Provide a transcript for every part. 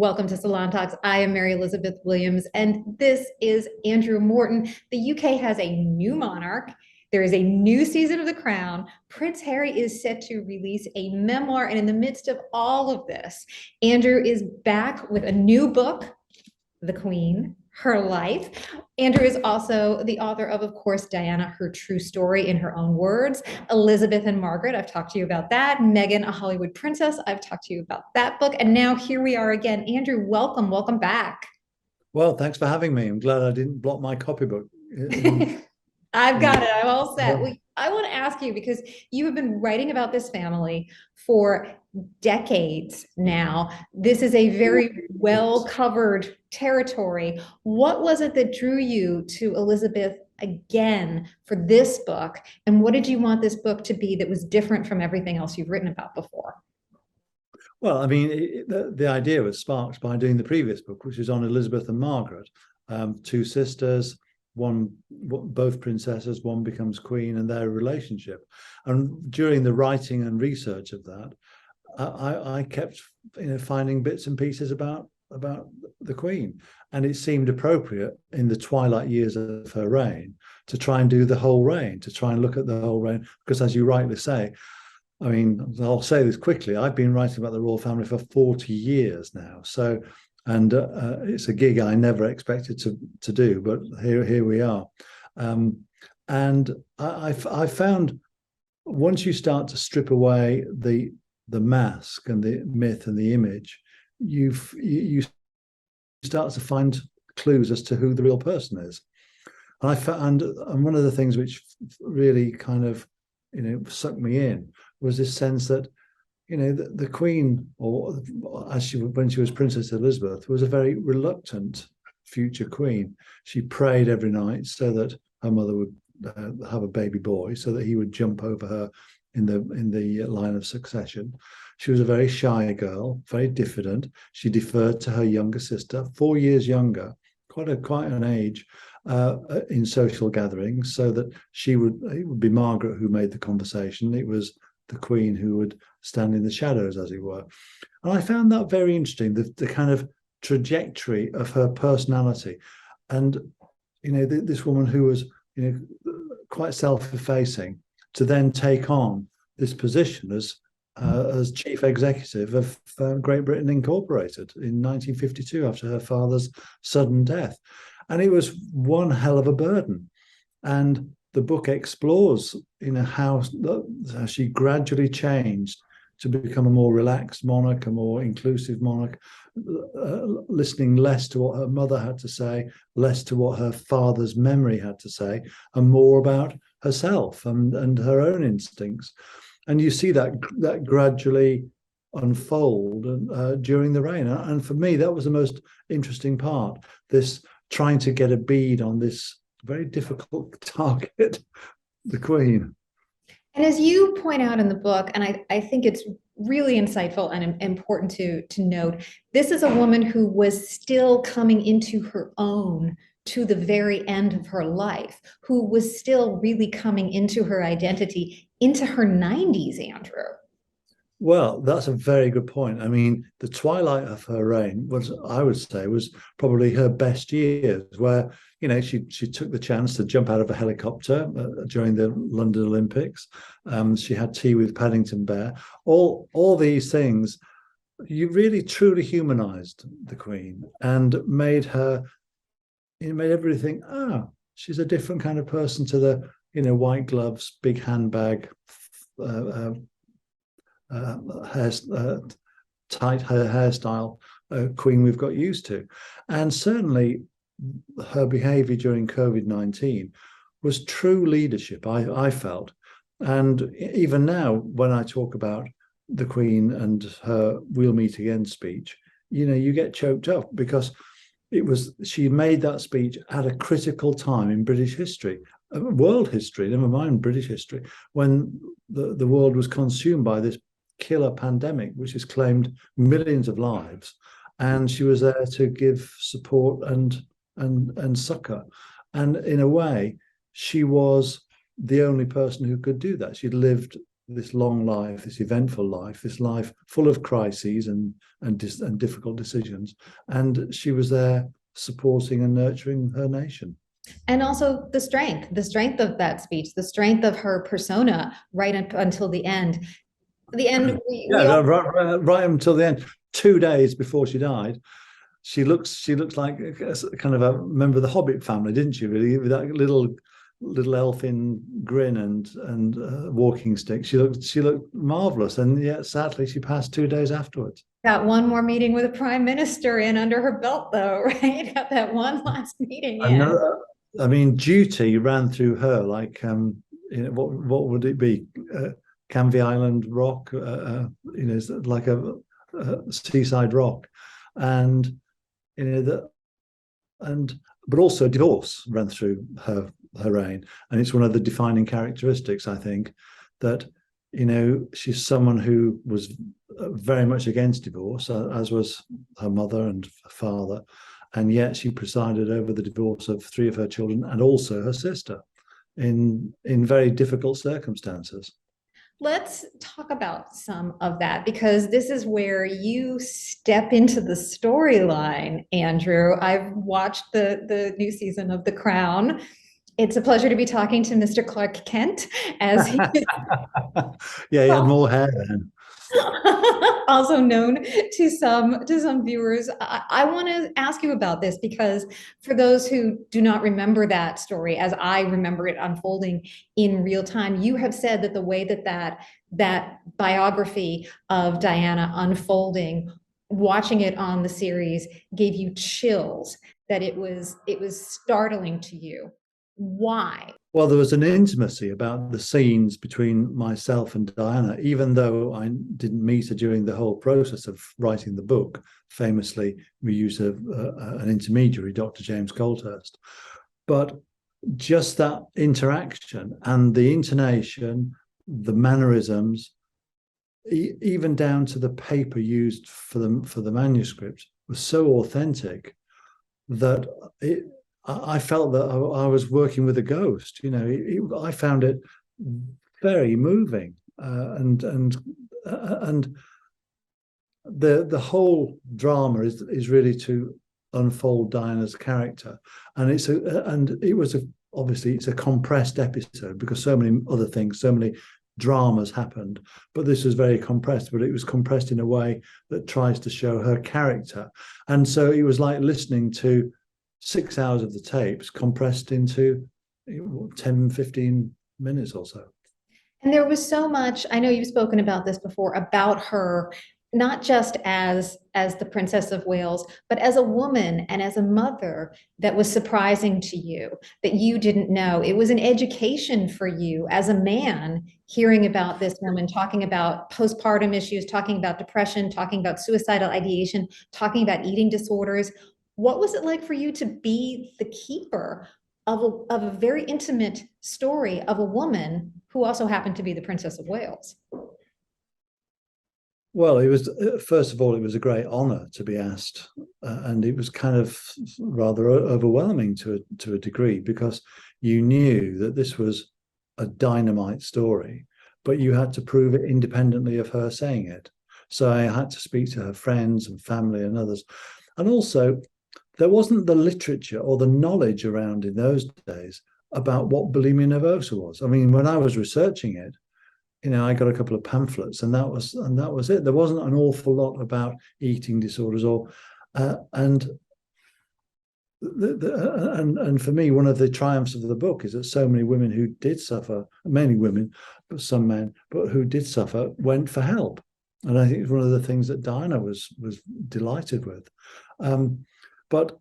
Welcome to Salon Talks. I am Mary Elizabeth Williams, and this is Andrew Morton. The UK has a new monarch. There is a new season of The Crown. Prince Harry is set to release a memoir, and in the midst of all of this, Andrew is back with a new book, The Queen, Her Life. Andrew is also the author of course, Diana, Her True Story in Her Own Words, Elizabeth and Margaret, I've talked to you about that, Meghan, A Hollywood Princess, I've talked to you about that book, and now here we are again. Andrew, welcome back. Well, thanks for having me. I'm glad I didn't block my copybook. I've got in- it. I'm all set. I want to ask you because you have been writing about this family for decades now. This is a very well covered territory. What was it that drew you to Elizabeth again for this book? And what did you want this book to be that was different from everything else you've written about before? Well, I mean, the idea was sparked by doing the previous book, which is on Elizabeth and Margaret, two sisters, both princesses, one becomes queen, and their relationship. And during the writing and research of that, I kept, finding bits and pieces about the Queen, and it seemed appropriate in the twilight years of her reign to try and do the whole reign, to try and look at the whole reign, because as you rightly say, I mean, I'll say this quickly, I've been writing about the royal family for 40 years now, so it's a gig I never expected to do, but here we are. And I found once you start to strip away the mask and the myth and the image, you start to find clues as to who the real person is. And I found, and one of the things which really kind of sucked me in was this sense that the Queen, or when she was Princess Elizabeth, was a very reluctant future queen. She prayed every night so that her mother would have a baby boy, so that he would jump over her in the line of succession. She was a very shy girl, very diffident. She deferred to her younger sister, 4 years younger, quite an age, in social gatherings, so that it would be Margaret who made the conversation. It was the Queen who would stand in the shadows, as it were. And I found that very interesting, the kind of trajectory of her personality. And, this woman who was, quite self-effacing, to then take on this position as chief executive of Great Britain Incorporated in 1952 after her father's sudden death. And it was one hell of a burden. And the book explores, how she gradually changed to become a more relaxed monarch, a more inclusive monarch, listening less to what her mother had to say, less to what her father's memory had to say, and more about herself and her own instincts. And you see that gradually unfold during the reign. And for me, that was the most interesting part, this trying to get a bead on this very difficult target, the Queen. And as you point out in the book, and I think it's really insightful and important to note, this is a woman who was still coming into her own to the very end of her life, who was still really coming into her identity into her 90s, Andrew. Well, that's a very good point. I mean, the twilight of her reign I would say, was probably her best years, where she took the chance to jump out of a helicopter during the London Olympics. She had tea with Paddington Bear. All these things, you really truly humanized the Queen and made her. It made everything. She's a different kind of person to the white gloves, big handbag. Tight hairstyle Queen we've got used to. And certainly her behavior during COVID-19 was true leadership, I felt. And even now, when I talk about the Queen and her "we'll meet again" speech, you get choked up, because she made that speech at a critical time in British history, world history, never mind British history, when the world was consumed by this killer pandemic, which has claimed millions of lives, and she was there to give support and succor. And in a way, she was the only person who could do that. She'd lived this long life, this eventful life, this life full of crises and difficult decisions, and she was there supporting and nurturing her nation. And also the strength of that speech, the strength of her persona right up until the end. The end, yeah, right until the end. 2 days before she died, she looks like a kind of a member of the Hobbit family, didn't she? Really, with that little elfin grin and walking stick. She looked marvelous, and yet sadly she passed 2 days afterwards. got one more meeting with a prime minister in under her belt, though, right? Got that one last meeting in. I mean, duty ran through her like what would it be? Canvey Island rock, like a seaside rock, and but also divorce ran through her reign, and it's one of the defining characteristics, I think, that she's someone who was very much against divorce, as was her mother and father, and yet she presided over the divorce of 3 of her children and also her sister in very difficult circumstances. Let's talk about some of that, because this is where you step into the storyline, Andrew. I've watched the new season of The Crown. It's a pleasure to be talking to Mr. Clark Kent, as he yeah, he had more hair then. also known to some viewers. I want to ask you about this, because for those who do not remember that story as I remember it unfolding in real time, you have said that the way that biography of Diana unfolding, watching it on the series, gave you chills, that it was startling to you. Why? Well, there was an intimacy about the scenes between myself and Diana, even though I didn't meet her during the whole process of writing the book. Famously, we used an intermediary, Dr. James Colthurst. But just that interaction and the intonation, the mannerisms, even down to the paper used for the manuscript, was so authentic that I felt that I was working with a ghost. I found it very moving, and the whole drama is really to unfold Diana's character, and obviously it's a compressed episode because so many other things, so many dramas happened, but this was very compressed, but it was compressed in a way that tries to show her character. And so it was like listening to 6 hours of the tapes compressed into 10, 15 minutes or so. And there was so much, I know you've spoken about this before, about her, not just as the Princess of Wales, but as a woman and as a mother, that was surprising to you, that you didn't know. It was an education for you as a man, hearing about this woman, talking about postpartum issues, talking about depression, talking about suicidal ideation, talking about eating disorders. What was it like for you to be the keeper of a very intimate story of a woman who also happened to be the Princess of Wales? Well, it was, first of all, it was a great honor to be asked, and it was kind of rather overwhelming to a degree, because you knew that this was a dynamite story, but you had to prove it independently of her saying it. So I had to speak to her friends and family and others. And also, there wasn't the literature or the knowledge around in those days about what bulimia nervosa was. I mean, when I was researching it, I got a couple of pamphlets, and that was it. There wasn't an awful lot about eating disorders, and for me, one of the triumphs of the book is that so many women who did suffer, mainly women, but some men, but who did suffer, went for help. And I think it's one of the things that Diana was delighted with. But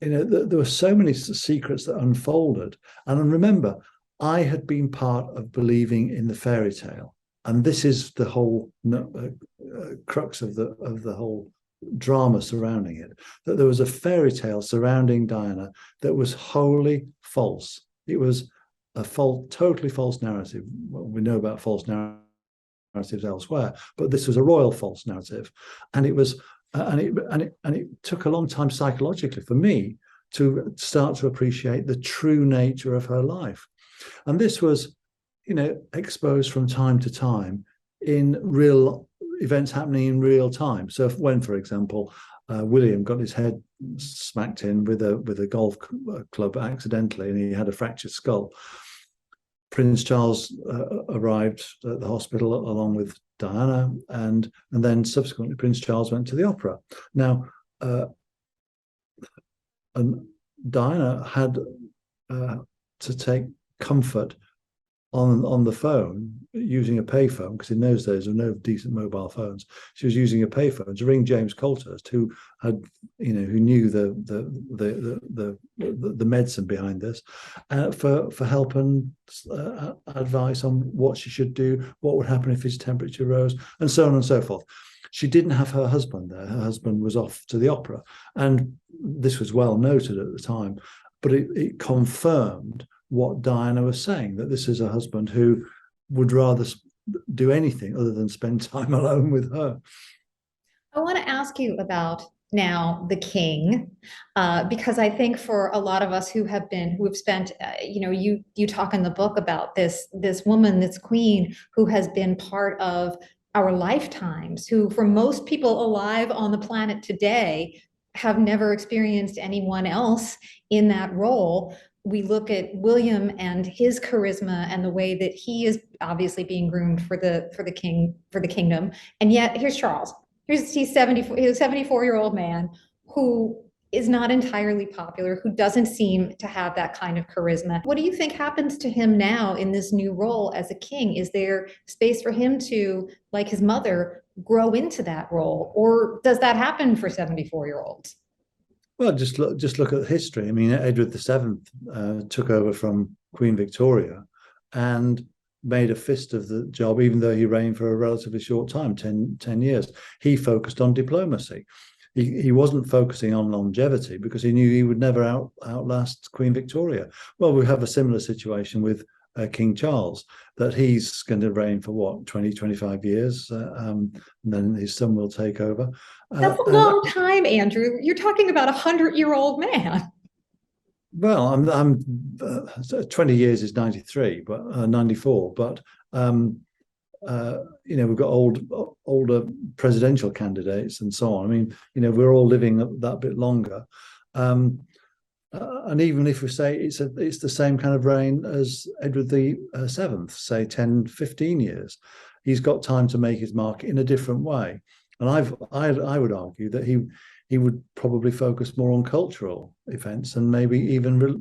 there were so many secrets that unfolded. And remember, I had been part of believing in the fairy tale, and this is the whole crux of the whole drama surrounding it. That there was a fairy tale surrounding Diana that was wholly false. It was a totally false narrative. Well, we know about false narratives elsewhere, but this was a royal false narrative, and it was. And it took a long time psychologically for me to start to appreciate the true nature of her life. And this was exposed from time to time in real events happening in real time. So when, for example, William got his head smacked in with a golf club accidentally, and he had a fractured skull, Prince Charles arrived at the hospital along with Diana, and then subsequently Prince Charles went to the opera. Now, and Diana had to take comfort on the phone using a payphone, because in those days there were no decent mobile phones. She was using a payphone to ring James Coulthurst, who had, who knew the medicine behind this, for help and advice on what she should do, what would happen if his temperature rose, and so on and so forth. She didn't have her husband there. Her husband was off to the opera, and this was well noted at the time. But it confirmed what Diana was saying, that this is a husband who would rather do anything other than spend time alone with her. I want to ask you about now the king, because I think for a lot of us who have spent, you talk in the book about this woman, this queen, who has been part of our lifetimes, who for most people alive on the planet today have never experienced anyone else in that role. We look at William and his charisma and the way that he is obviously being groomed for the kingdom, and yet here's Charles. He's 74. He's a 74-year-old man who is not entirely popular, who doesn't seem to have that kind of charisma. What do you think happens to him now in this new role as a king? Is there space for him to, like his mother, grow into that role, or does that happen for 74-year-olds? Well, just look at history. I mean, Edward VII took over from Queen Victoria and made a fist of the job, even though he reigned for a relatively short time, 10 years. He focused on diplomacy. He wasn't focusing on longevity because he knew he would never outlast Queen Victoria. Well, we have a similar situation with King Charles, that he's going to reign for what, 20, 25 years, and then his son will take over. That's a long time, Andrew. You're talking about 100-year-old man. Well, I'm 20 years is 93, but 94. But we've got older presidential candidates and so on. I mean, we're all living that bit longer. And even if we say it's the same kind of reign as Edward VII, say 10, 15 years, he's got time to make his mark in a different way. And I would argue that he would probably focus more on cultural events and maybe even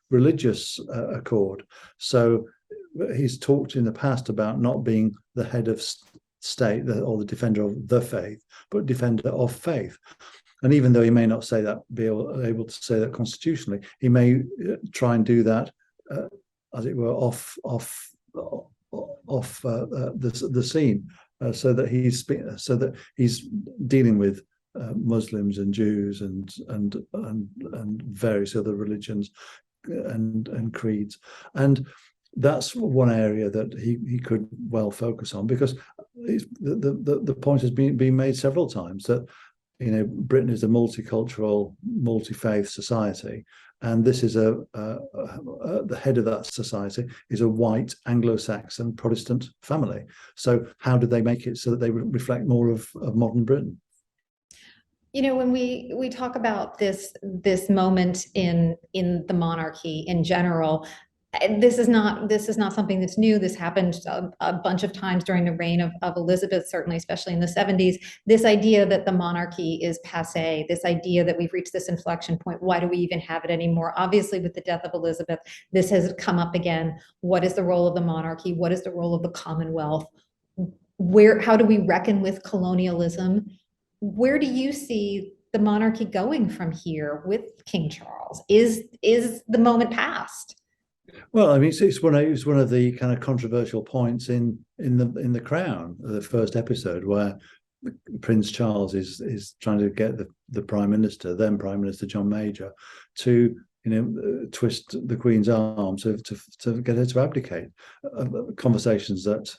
religious accord. So he's talked in the past about not being the head of state or the defender of the faith, but defender of faith. And even though he may not be able to say that constitutionally, he may try and do that, as it were, off the scene, so that he's dealing with Muslims and Jews and various other religions and creeds. And that's one area that he could well focus on, because the point has been made several times that Britain is a multicultural, multi-faith society, and this is the head of that society is a white Anglo-Saxon Protestant family. So how do they make it so that they reflect more of modern Britain? When we talk about this moment in the monarchy in general, this is not something that's new. This happened a bunch of times during the reign of Elizabeth, certainly, especially in the 70s. This idea that the monarchy is passé, this idea that we've reached this inflection point. Why do we even have it anymore? Obviously, with the death of Elizabeth, this has come up again. What is the role of the monarchy? What is the role of the Commonwealth? How do we reckon with colonialism? Where do you see the monarchy going from here with King Charles? Is the moment past? Well, I mean, it's one of the kind of controversial points in the Crown, the first episode, where Prince Charles is trying to get the Prime Minister, then Prime Minister John Major, to twist the Queen's arm to get her to abdicate. Conversations that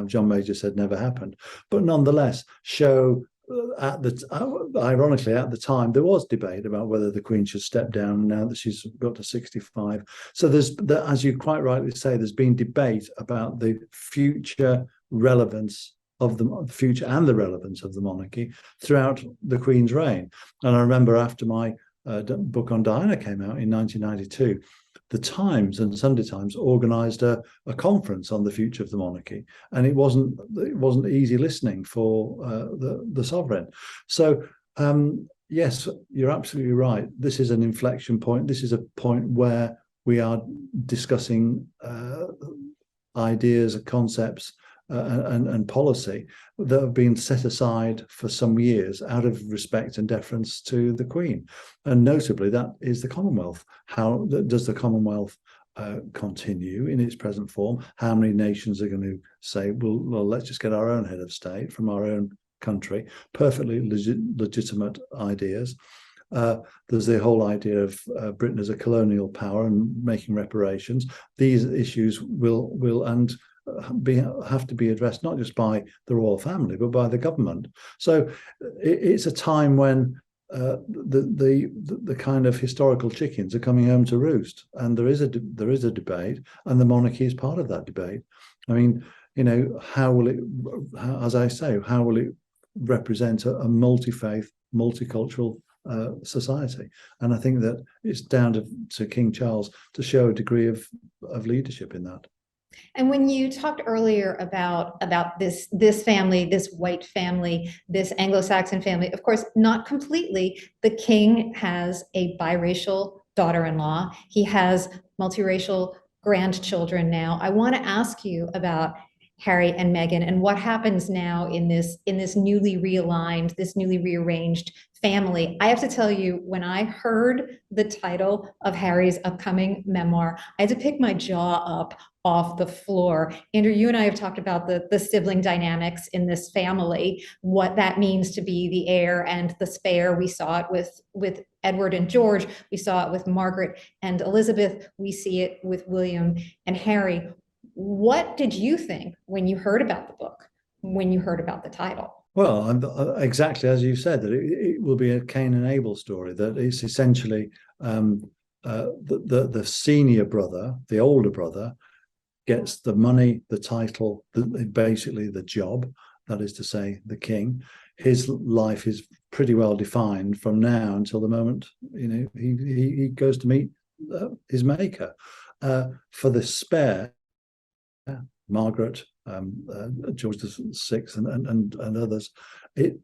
John Major said never happened, but nonetheless show ironically, at the time, there was debate about whether the Queen should step down now that she's got to 65. So as you quite rightly say, there's been debate about the future relevance of the future and the relevance of the monarchy throughout the Queen's reign. And I remember after my book on Diana came out in 1992, the Times and Sunday Times organised a conference on the future of the monarchy, and it wasn't easy listening for the sovereign. So yes, you're absolutely right. This is an inflection point. This is a point where we are discussing ideas, concepts, and policy that have been set aside for some years out of respect and deference to the Queen. And notably, that is the Commonwealth. How does the Commonwealth continue in its present form? How many nations are going to say, well, let's just get our own head of state from our own country? Perfectly legitimate ideas. There's the whole idea of Britain as a colonial power and making reparations. These issues will have to be addressed not just by the royal family but by the government. So it's a time when the kind of historical chickens are coming home to roost, and there is a debate, and the monarchy is part of that debate. I mean, how will it, as I say, how will it represent a multi-faith, multicultural society? And I think that it's down to King Charles to show a degree of leadership in that. And when you talked earlier about this family, this white family, this Anglo-Saxon family, of course, not completely. The king has a biracial daughter-in-law. He has multiracial grandchildren now. I want to ask you about Harry and Meghan and what happens now in this newly realigned, this newly rearranged family. I have to tell you, when I heard the title of Harry's upcoming memoir, I had to pick my jaw up off the floor. Andrew, you and I have talked about the sibling dynamics in this family, what that means to be the heir and the spare. We saw it with Edward and George. We saw it with Margaret and Elizabeth. We see it with William and Harry. What did you think when you heard about the book, when you heard about the title? Well, exactly as you said, that it will be a Cain and Abel story, that it's essentially the senior brother, the older brother, gets the money, the title, basically the job, that is to say, the king. His life is pretty well defined from now until the moment he goes to meet his maker. For the spare, Margaret, George VI, and others, they've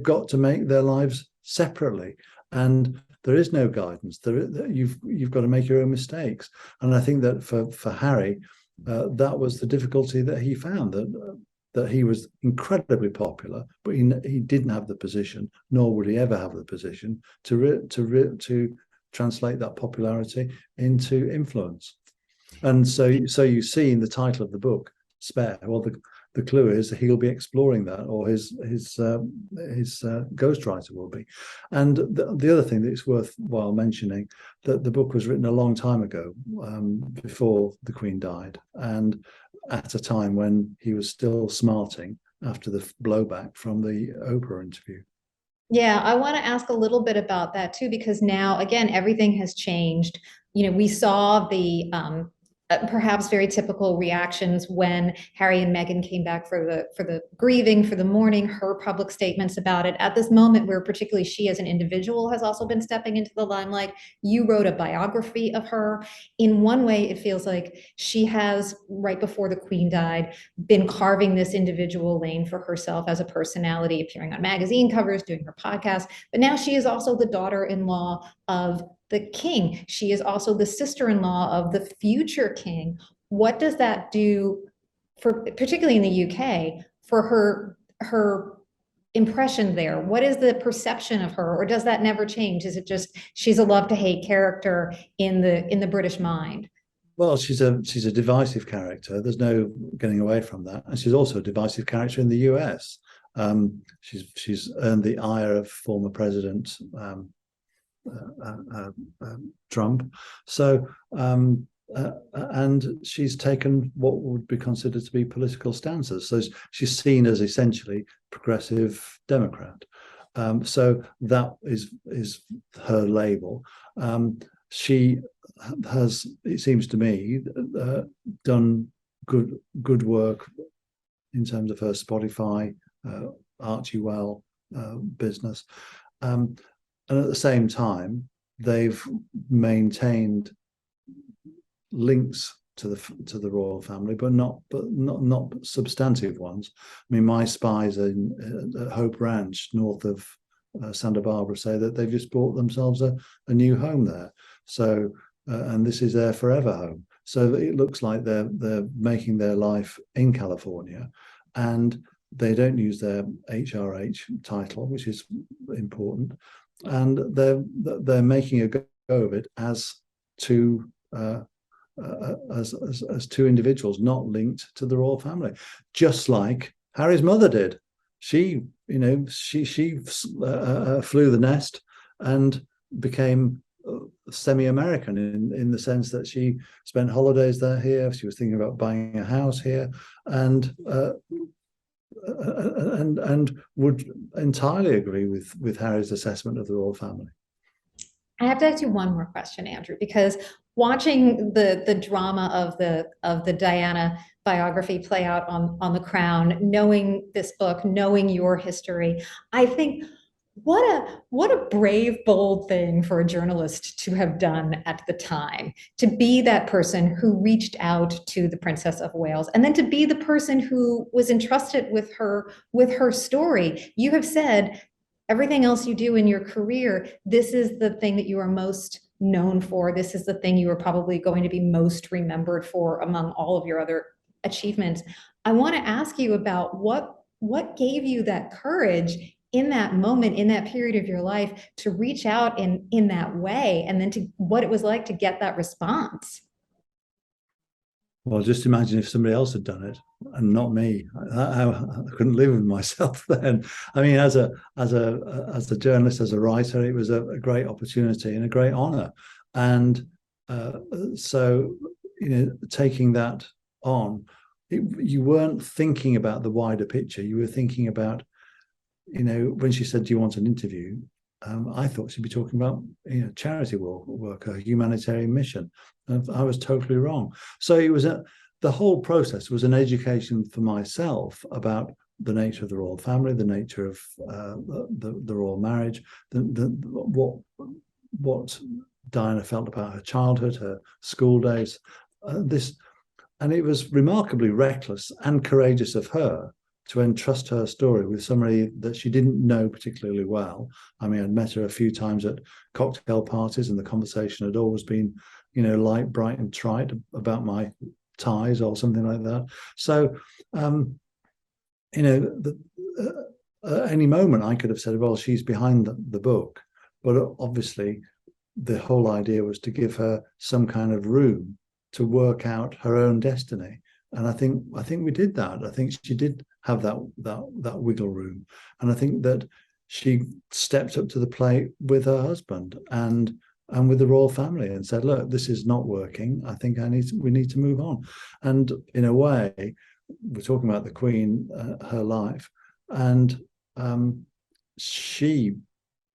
got to make their lives separately, and there is no guidance. You've got to make your own mistakes, and I think that for Harry, that was the difficulty that he found, that he was incredibly popular, but he didn't have the position, nor would he ever have the position to translate that popularity into influence. And so you see in the title of the book, Spare. Well, the clue is that he'll be exploring that, or his ghostwriter will be. And the other thing that it's worthwhile mentioning, that the book was written a long time ago, before the Queen died, and at a time when he was still smarting after the blowback from the Oprah interview. Yeah, I want to ask a little bit about that too, because now, again, everything has changed. We saw the perhaps very typical reactions when Harry and Meghan came back for the grieving, for the mourning, her public statements about it. At this moment, where particularly she as an individual has also been stepping into the limelight, you wrote a biography of her. In one way, it feels like she has, right before the Queen died, been carving this individual lane for herself as a personality, appearing on magazine covers, doing her podcast. But now she is also the daughter-in-law of the king. She is also the sister-in-law of the future king. What does that do for, particularly in the UK, for her impression there? What is the perception of her, or does that never change? Is it just she's a love to hate character in the British mind? Well, she's a divisive character. There's no getting away from that, and she's also a divisive character in the US. She's earned the ire of former President Trump. So and she's taken what would be considered to be political stances. So she's seen as essentially progressive Democrat. So that is her label. She has, it seems to me, done good work in terms of her Spotify, Archie Well business, and at the same time, they've maintained links to the royal family, but not substantive ones. I mean, my spies in Hope Ranch, north of Santa Barbara, say that they've just bought themselves a new home there. So, and this is their forever home. So it looks like they're making their life in California, and they don't use their HRH title, which is important, and they're making a go of it as two. As two individuals not linked to the royal family, just like Harry's mother did. She flew the nest and became semi-American in the sense that she spent holidays there here. She was thinking about buying a house here, and would entirely agree with Harry's assessment of the royal family. I have to ask you one more question, Andrew, because watching the drama of the Diana biography play out on the Crown, knowing this book, knowing your history, I think what a brave, bold thing for a journalist to have done at the time, to be that person who reached out to the Princess of Wales, and then to be the person who was entrusted with her story. You have said everything else you do in your career, this is the thing that you are most known for. This is the thing you are probably going to be most remembered for among all of your other achievements. I want to ask you about what gave you that courage in that moment, in that period of your life, to reach out in that way, and then to what it was like to get that response. Well, just imagine if somebody else had done it and not me. I couldn't live with myself then. I mean, as a journalist, as a writer, it was a great opportunity and a great honor. And so, taking that on, you weren't thinking about the wider picture. You were thinking about, when she said, "Do you want an interview?" I thought she'd be talking about charity work, a humanitarian mission. And I was totally wrong. So it was the whole process was an education for myself about the nature of the royal family, the nature of the royal marriage, what Diana felt about her childhood, her school days. And it was remarkably reckless and courageous of her to entrust her story with somebody that she didn't know particularly well. I mean, I'd met her a few times at cocktail parties, and the conversation had always been, light, bright, and trite about my ties or something like that. So, at any moment I could have said, well, she's behind the book. But obviously, the whole idea was to give her some kind of room to work out her own destiny. And I think we did that. I think she did have that wiggle room, and I think that she stepped up to the plate with her husband and with the royal family and said, "Look, this is not working. I think we need to move on." And in a way, we're talking about the Queen, her life, and she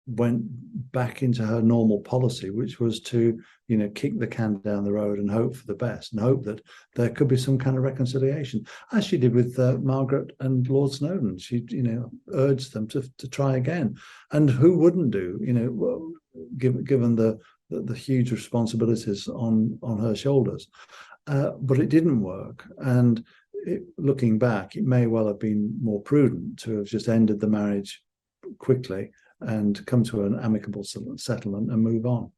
went back into her normal policy, which was to, kick the can down the road and hope for the best, and hope that there could be some kind of reconciliation, as she did with Margaret and Lord Snowdon. She, urged them to try again, and who wouldn't do, given the huge responsibilities on her shoulders. But it didn't work, and looking back, it may well have been more prudent to have just ended the marriage quickly and come to an amicable settlement and move on.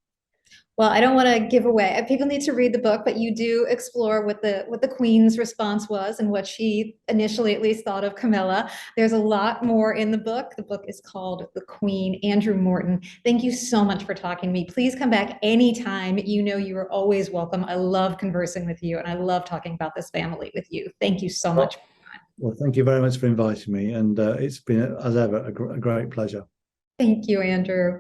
Well, I don't want to give away. People need to read the book, but you do explore what the Queen's response was and what she initially at least thought of Camilla. There's a lot more in the book. The book is called The Queen. Andrew Morton, thank you so much for talking to me. Please come back anytime. You are always welcome. I love conversing with you, and I love talking about this family with you. Thank you so much. Well, thank you very much for inviting me, and it's been, as ever, a great pleasure. Thank you, Andrew.